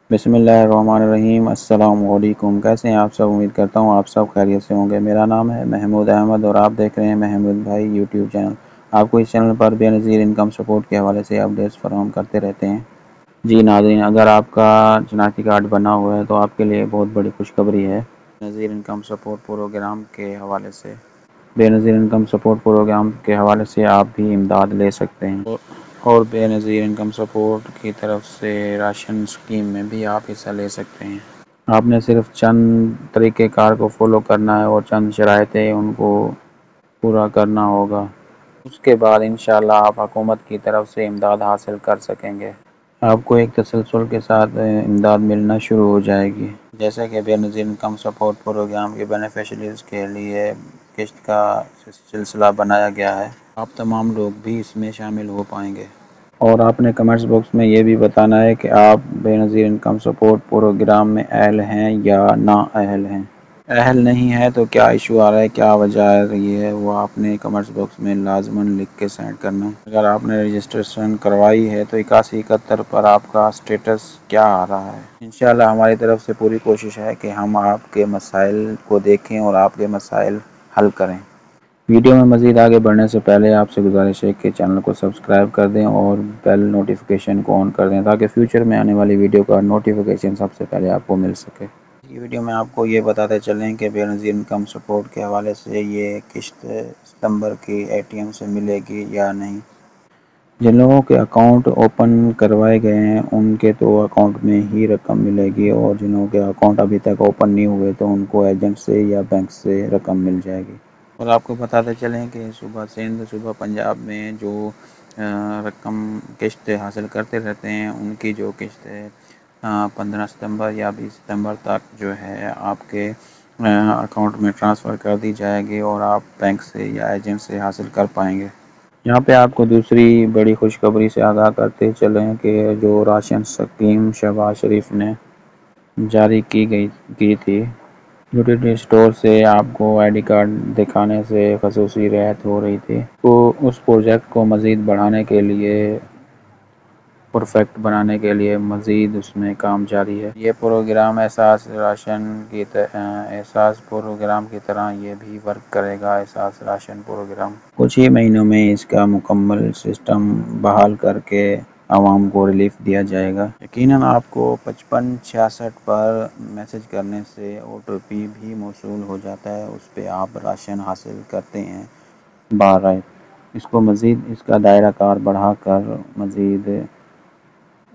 बिस्मिल्लाहिर्रहमानिर्रहीम। अस्सलाम वालेकुम। कैसे हैं आप सब? उम्मीद करता हूँ आप सब खैरियत से होंगे। मेरा नाम है महमूद अहमद और आप देख रहे हैं महमूद भाई यूट्यूब चैनल। आपको इस चैनल पर बेनज़ीर इनकम सपोर्ट के हवाले से अपडेट्स फराहम करते रहते हैं। जी नाज़रीन, अगर आपका शनाख्ती कार्ड बना हुआ है तो आपके लिए बहुत बड़ी खुशखबरी है। बेनज़ीर इनकम सपोर्ट प्रोग्राम के हवाले से आप भी इमदाद ले सकते हैं और बेनज़ीर इनकम सपोर्ट की तरफ से राशन स्कीम में भी आप हिस्सा ले सकते हैं। आपने सिर्फ चंद तरीक़ेकार को फॉलो करना है और चंद शराइतें उनको पूरा करना होगा। उसके बाद इंशाअल्लाह आप हुकूमत की तरफ से इमदाद हासिल कर सकेंगे। आपको एक तसलसल के साथ इमदाद मिलना शुरू हो जाएगी। जैसे कि बेनज़ीर इनकम सपोर्ट प्रोग्राम के बेनिफिशरीज़ के लिए किश्त का सिलसिला बनाया गया है। आप तमाम लोग भी इसमें शामिल हो पाएंगे। और आपने कमेंट्स बॉक्स में ये भी बताना है कि आप बेनज़ीर इनकम सपोर्ट प्रोग्राम में अहल हैं या ना अहल हैं। अहल नहीं है तो क्या इशू आ रहा है, क्या वजह आ रही है, वो आपने कमेंट्स बॉक्स में लाजमन लिख के सेंड करना है। अगर आपने रजिस्ट्रेशन करवाई है तो 8171 पर आपका स्टेटस क्या आ रहा है। इंशाल्लाह हमारी तरफ से पूरी कोशिश है कि हम आपके मसाइल को देखें और आपके मसाइल हल करें। वीडियो में मज़ीद आगे बढ़ने से पहले आपसे गुजारिश है कि चैनल को सब्सक्राइब कर दें और बेल नोटिफिकेशन को ऑन कर दें ताकि फ्यूचर में आने वाली वीडियो का नोटिफिकेशन सबसे पहले आपको मिल सके। ये वीडियो में आपको ये बताते चलें कि बेनज़ीर इनकम सपोर्ट के हवाले से ये किश्त सितंबर की ATM से मिलेगी या नहीं। जिन लोगों के अकाउंट ओपन करवाए गए हैं उनके तो अकाउंट में ही रकम मिलेगी और जिन लोगों के अकाउंट अभी तक ओपन नहीं हुए तो उनको एजेंट से या बैंक से रकम मिल जाएगी। और आपको बताते चलें कि सुबह सिंध सुबह पंजाब में जो रकम किश्त हासिल करते रहते हैं उनकी जो किश्त 15 सितंबर या 20 सितंबर तक जो है आपके अकाउंट में ट्रांसफ़र कर दी जाएगी और आप बैंक से या एजेंट से हासिल कर पाएंगे। यहाँ पे आपको दूसरी बड़ी खुशखबरी से आगाह करते चलें कि जो राशन स्कीम शहबाज शरीफ ने जारी की थी, यूटिलिटी स्टोर से आपको ID कार्ड दिखाने से खसूसी रियायत हो रही थी। तो उस प्रोजेक्ट को मज़ीद बढ़ाने के लिए, परफेक्ट बनाने के लिए मज़ीद उसमें काम जारी है। ये प्रोग्राम एहसास प्रोग्राम की तरह ये भी वर्क करेगा। एहसास राशन प्रोग्राम कुछ ही महीनों में इसका मुकम्मल सिस्टम बहाल करके आवाम को रिलीफ दिया जाएगा। यकीनन आपको 5566 पर मैसेज करने से OTP भी मौसूल हो जाता है। उस पर आप राशन हासिल करते हैं बारात। इसका दायरा कार बढ़ाकर मज़ीद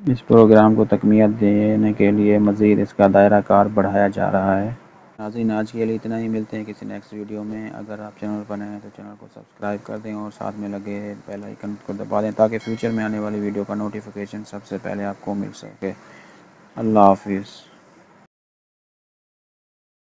इस प्रोग्राम को तकमीयत देने के लिए मज़ीद इसका दायरा कार बढ़ाया जा रहा है। नाज़रीन, आज के लिए इतना ही। मिलते हैं किसी नेक्स्ट वीडियो में। अगर आप चैनल पर नए हैं तो चैनल को सब्सक्राइब कर दें और साथ में लगे बेल आइकन को दबा दें ताकि फ्यूचर में आने वाली वीडियो का नोटिफिकेशन सबसे पहले आपको मिल सके। अल्लाह हाफिज़।